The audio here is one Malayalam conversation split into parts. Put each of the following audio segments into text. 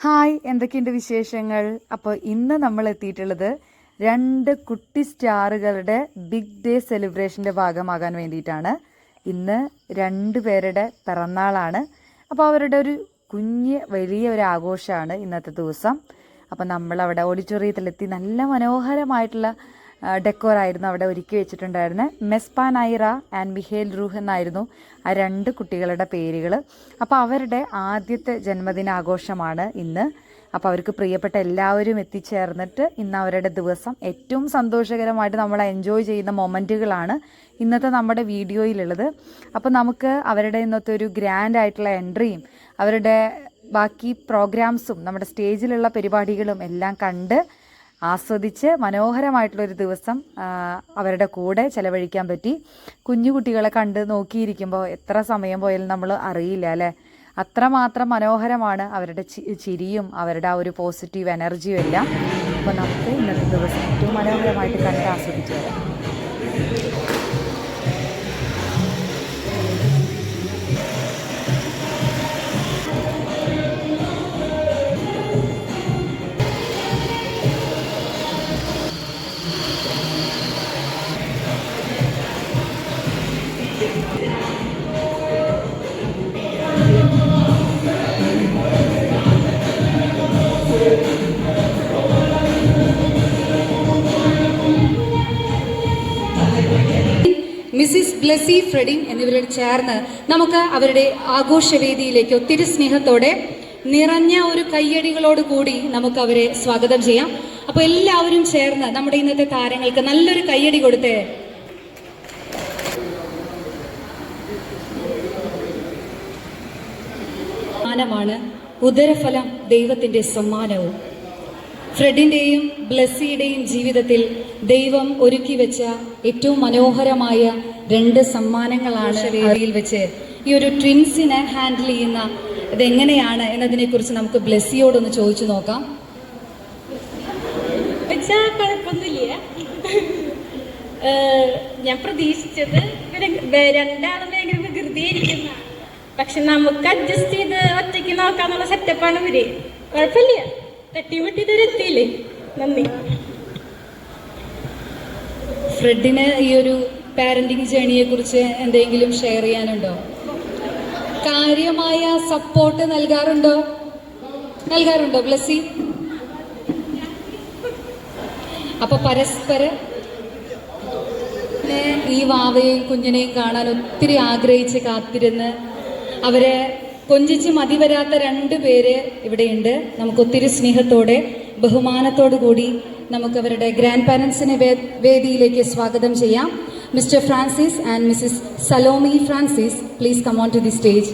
ഹായ്, എന്തൊക്കെയുണ്ട് വിശേഷങ്ങൾ? അപ്പോൾ ഇന്ന് നമ്മൾ എത്തിയിട്ടുള്ളത് 2 കുട്ടി സ്റ്റാറുകളുടെ ബിഗ് ഡേ സെലിബ്രേഷൻ്റെ ഭാഗമാകാൻ വേണ്ടിയിട്ടാണ്. ഇന്ന് 2 പേരുടെ പിറന്നാളാണ്. അപ്പോൾ അവരുടെ ഒരു വലിയ ഒരു ആഘോഷമാണ് ഇന്നത്തെ ദിവസം. അപ്പോൾ നമ്മളവിടെ ഓഡിറ്റോറിയത്തിലെത്തി നല്ല മനോഹരമായിട്ടുള്ള ഡെക്കോറായിരുന്നു അവിടെ ഒരുക്കി വെച്ചിട്ടുണ്ടായിരുന്നത്. മെസ്പാ നൈറ ആൻഡ് മിഹേൽ റൂഹ് എന്നായിരുന്നു ആ 2 കുട്ടികളുടെ പേരുകൾ. അപ്പോൾ അവരുടെ ആദ്യത്തെ ജന്മദിനാഘോഷമാണ് ഇന്ന്. അപ്പോൾ അവർക്ക് പ്രിയപ്പെട്ട എല്ലാവരും എത്തിച്ചേർന്നിട്ട് ഇന്ന് അവരുടെ ദിവസം ഏറ്റവും സന്തോഷകരമായിട്ട് നമ്മൾ എൻജോയ് ചെയ്യുന്ന മൊമെൻറ്റുകളാണ് ഇന്നത്തെ നമ്മുടെ വീഡിയോയിലുള്ളത്. അപ്പോൾ നമുക്ക് അവരുടെ ഇന്നത്തെ ഒരു ഗ്രാൻഡ് ആയിട്ടുള്ള എൻട്രിയും അവരുടെ ബാക്കി പ്രോഗ്രാംസും നമ്മുടെ സ്റ്റേജിലുള്ള പരിപാടികളും എല്ലാം കണ്ട് ആസ്വദിച്ച് മനോഹരമായിട്ടുള്ളൊരു ദിവസം അവരുടെ കൂടെ ചിലവഴിക്കാൻ പറ്റി. കുഞ്ഞു കുട്ടികളെ കണ്ട് നോക്കിയിരിക്കുമ്പോൾ എത്ര സമയം പോയാലും നമ്മൾ അറിയില്ല അല്ലേ. അത്രമാത്രം മനോഹരമാണ് അവരുടെ ചിരിയും അവരുടെ ആ ഒരു പോസിറ്റീവ് എനർജിയും എല്ലാം. അപ്പോൾ നമുക്ക് ഇന്നത്തെ ദിവസം ഏറ്റവും മനോഹരമായിട്ട് കണ്ട് ആസ്വദിച്ചു വരാം. മിസ്സിസ് ബ്ലെസി ഫ്രെഡിൻ എന്നിവരോട് ചേർന്ന് നമുക്ക് അവരുടെ ആഘോഷവേദിയിലേക്ക് ഒത്തിരി സ്നേഹത്തോടെ നിറഞ്ഞ ഒരു കയ്യടികളോട് കൂടി നമുക്ക് അവരെ സ്വാഗതം ചെയ്യാം. അപ്പോൾ എല്ലാവരും ചേർന്ന് നമ്മുടെ ഇന്നത്തെ താരങ്ങൾക്ക് നല്ലൊരു കയ്യടി കൊടുത്തേ. സമ്മാനമാണ് ഉദരഫലം ദൈവത്തിന്റെ സമ്മാനവും. ഫ്രെഡിന്റെയും ബ്ലെസ്സിയുടെയും ജീവിതത്തിൽ ദൈവം ഒരുക്കി വെച്ച ഏറ്റവും മനോഹരമായ 2 സമ്മാനങ്ങളാണ് വേദിയിൽ വെച്ച് ഈ ഒരു ട്വിൻസിനെ ഹാൻഡിൽ ചെയ്യുന്ന ഇതെങ്ങനെയാണ് എന്നതിനെ കുറിച്ച് നമുക്ക് ബ്ലെസ്സിയോടൊന്ന് ചോദിച്ചു നോക്കാം. കുഴപ്പമൊന്നുമില്ല. ഞാൻ പ്രതീക്ഷിച്ചത് രണ്ടാളും ഭയങ്കര വികൃതിയായിരിക്കുന്ന, പക്ഷെ നമുക്ക് അഡ്ജസ്റ്റ് ചെയ്ത് ഒറ്റയ്ക്ക് നോക്കാന്നുള്ള സെറ്റപ്പാണ് ഇവര്. കുഴപ്പമില്ല, തട്ടിമുട്ടി ഇതുവരെത്തിയില്ലേ. നന്ദി. ഫ്രെഡിന് ഈ ഒരു പാരന്റിങ് ജേണിയെ കുറിച്ച് എന്തെങ്കിലും ഷെയർ ചെയ്യാനുണ്ടോ? കാര്യമായ സപ്പോർട്ട് നൽകാറുണ്ടോ ബ്ലെസ്സി? അപ്പൊ പരസ്പരം ഈ വാവയെയും കുഞ്ഞിനെയും കാണാൻ ഒത്തിരി ആഗ്രഹിച്ച് കാത്തിരുന്ന് അവരെ കൊഞ്ചിച്ച് മതി വരാത്ത 2 പേര് ഇവിടെയുണ്ട്. നമുക്ക് ഒത്തിരി സ്നേഹത്തോടെ ബഹുമാനത്തോടു കൂടി നമുക്ക് അവരുടെ ഗ്രാൻഡ് പാരൻസിനെ വേദിയിലേക്ക് സ്വാഗതം ചെയ്യാം. Mr Francis and Mrs Salome Francis, please come on to the stage.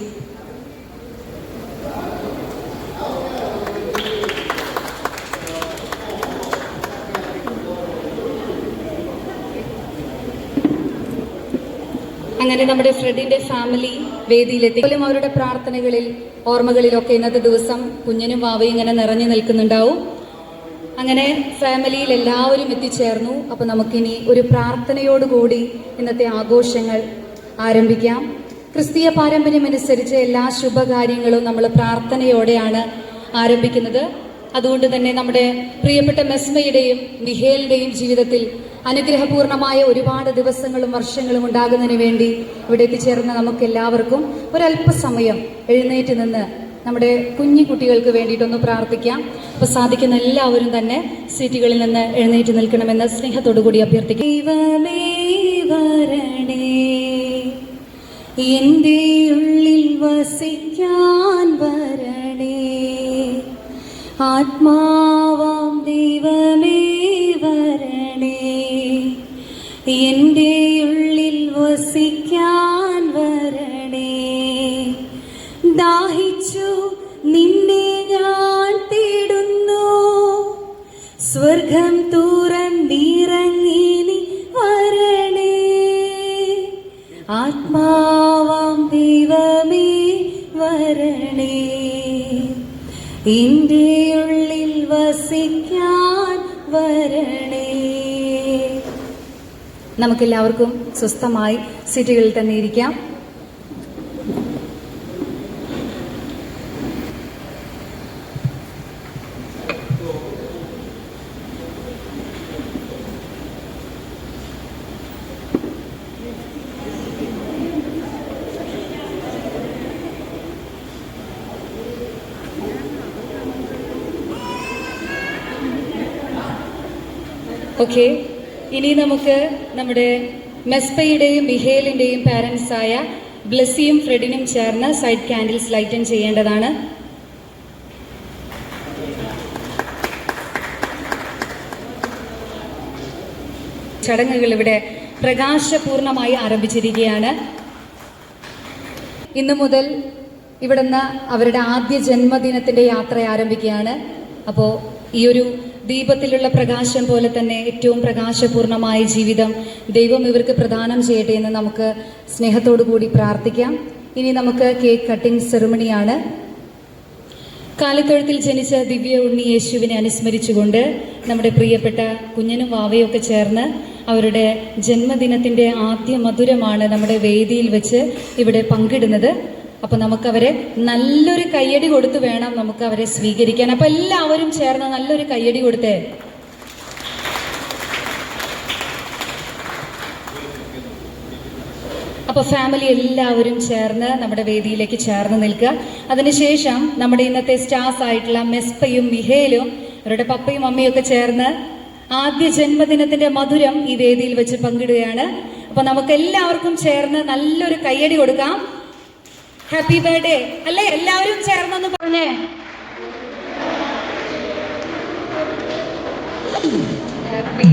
അങ്ങനെ നമ്മുടെ ഫ്രെഡിന്റെ ഫാമിലി വേദിയിലെത്തി. അവരുടെ പ്രാർത്ഥനകളിൽ ഓർമ്മകളിലൊക്കെ ഇന്നത്തെ ദിവസം കുഞ്ഞിനും വാവയും ഇങ്ങനെ നിറഞ്ഞു നിൽക്കുന്നുണ്ടാവും. അങ്ങനെ ഫാമിലിയിൽ എല്ലാവരും എത്തിച്ചേർന്നു. അപ്പോൾ നമുക്കിനി ഒരു പ്രാർത്ഥനയോടുകൂടി ഇന്നത്തെ ആഘോഷങ്ങൾ ആരംഭിക്കാം. ക്രിസ്തീയ പാരമ്പര്യമനുസരിച്ച് എല്ലാ ശുഭകാര്യങ്ങളും നമ്മൾ പ്രാർത്ഥനയോടെയാണ് ആരംഭിക്കുന്നത്. അതുകൊണ്ട് തന്നെ നമ്മുടെ പ്രിയപ്പെട്ട മെസ്മയുടെയും മിഹേലിന്റെയും ജീവിതത്തിൽ അനുഗ്രഹപൂർണമായ ഒരുപാട് ദിവസങ്ങളും വർഷങ്ങളും ഉണ്ടാകുന്നതിന് വേണ്ടി ഇവിടെ എത്തിച്ചേർന്ന നമുക്ക് എല്ലാവർക്കും ഒരല്പസമയം എഴുന്നേറ്റ് നിന്ന് നമ്മുടെ കുഞ്ഞു കുട്ടികൾക്ക് വേണ്ടിയിട്ടൊന്ന് പ്രാർത്ഥിക്കാം. അപ്പോൾ സാധിക്കുന്ന എല്ലാവരും തന്നെ സീറ്റുകളിൽ നിന്ന് എഴുന്നേറ്റ് നിൽക്കണമെന്ന് സ്നേഹത്തോടു കൂടി അഭ്യർത്ഥിക്കാം. ദൈവമേ വരണേ, എൻ്റെ ഉള്ളിൽ വസിക്കാൻ വരണേ, ആത്മാവാം ദൈവമേ വരണേ, എൻ്റെ ഉള്ളിൽ വസിക്കാൻ വരണേ, ദാഹിച്ചു നിന്നെ ഞാൻ തേടുന്നു, സ്വർഗം തുറന്നിറങ്ങി നീ വരണേ, ആത്മാവാം ദൈവമേ വരണേ, എൻ്റെ ഉള്ളിൽ വസിക്കാൻ വരണേ. നമുക്കെല്ലാവർക്കും സ്വസ്ഥമായി സീറ്റുകളിൽ തന്നെ ഇരിക്കാം. ഓക്കെ, ഇനി നമുക്ക് നമ്മുടെ മെസ്പയുടെയും മിഹേലിന്റെയും പാരൻസ് ആയ ബ്ലെസ്സിയും ഫ്രെഡിനും ചേർന്ന് സൈഡ് കാൻഡിൽസ് ലൈറ്റൻ ചെയ്യേണ്ടതാണ്. ചടങ്ങുകൾ ഇവിടെ പ്രകാശപൂർണമായി ആരംഭിച്ചിരിക്കുകയാണ്. ഇന്നു മുതൽ ഇവിടുന്ന് അവരുടെ ആദ്യ ജന്മദിനത്തിന്റെ യാത്ര ആരംഭിക്കുകയാണ്. അപ്പോൾ ഈ ഒരു ദീപത്തിലുള്ള പ്രകാശം പോലെ തന്നെ ഏറ്റവും പ്രകാശപൂർണമായ ജീവിതം ദൈവം ഇവർക്ക് പ്രദാനം ചെയ്യട്ടെ എന്ന് നമുക്ക് സ്നേഹത്തോടു കൂടി പ്രാർത്ഥിക്കാം. ഇനി നമുക്ക് കേക്ക് കട്ടിംഗ് സെറിമണിയാണ്. കാലിത്തൊഴുത്തിൽ ജനിച്ച ദിവ്യ ഉണ്ണി യേശുവിനെ അനുസ്മരിച്ചുകൊണ്ട് നമ്മുടെ പ്രിയപ്പെട്ട കുഞ്ഞനും വാവയും ഒക്കെ ചേർന്ന് അവരുടെ ജന്മദിനത്തിന്റെ ആദ്യ മധുരമാണ് നമ്മുടെ വേദിയിൽ വെച്ച് ഇവിടെ പങ്കിടുന്നത്. അപ്പൊ നമുക്കവരെ നല്ലൊരു കയ്യടി കൊടുത്ത് വേണം നമുക്ക് അവരെ സ്വീകരിക്കാൻ. അപ്പൊ എല്ലാവരും ചേർന്ന് നല്ലൊരു കയ്യടി കൊടുത്തേ. അപ്പൊ ഫാമിലി എല്ലാവരും ചേർന്ന് നമ്മുടെ വേദിയിലേക്ക് ചേർന്ന് നിൽക്കുക. അതിനുശേഷം നമ്മുടെ ഇന്നത്തെ സ്റ്റാർസ് ആയിട്ടുള്ള മെസ്പയും മിഹേലും അവരുടെ പപ്പയും അമ്മയും ഒക്കെ ചേർന്ന് ആദ്യ ജന്മദിനത്തിന്റെ മധുരം ഈ വേദിയിൽ വെച്ച് പങ്കിടുകയാണ്. അപ്പൊ നമുക്ക് എല്ലാവർക്കും ചേർന്ന് നല്ലൊരു കയ്യടി കൊടുക്കാം. ഹാപ്പി ബർത്ത്ഡേ അല്ലേ? എല്ലാവരും ചേർന്നൊന്ന് പറഞ്ഞേ. ഹാപ്പി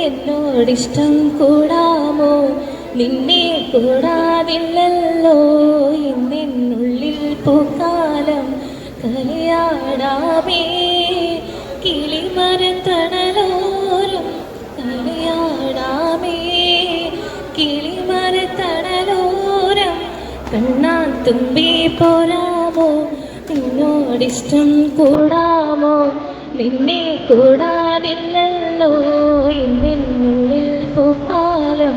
എന്നോടിഷ്ടം കൂടാമോ നിന്നെ കൂടാതില്ലല്ലോ എന്നുള്ളിൽ പൂക്കാലം കളിയാടാമേ കിളിമരത്തണലോരം കളിയാടാമേ കിളിമരത്തണലോരം കണ്ണാൻ തുമ്പി പോരാമോ നിന്നോടിഷ്ടം കൂടാമോ നിന്നെ കൂടാതില്ലല്ലോ എന്നുള്ളിൽ പൂക്കാലം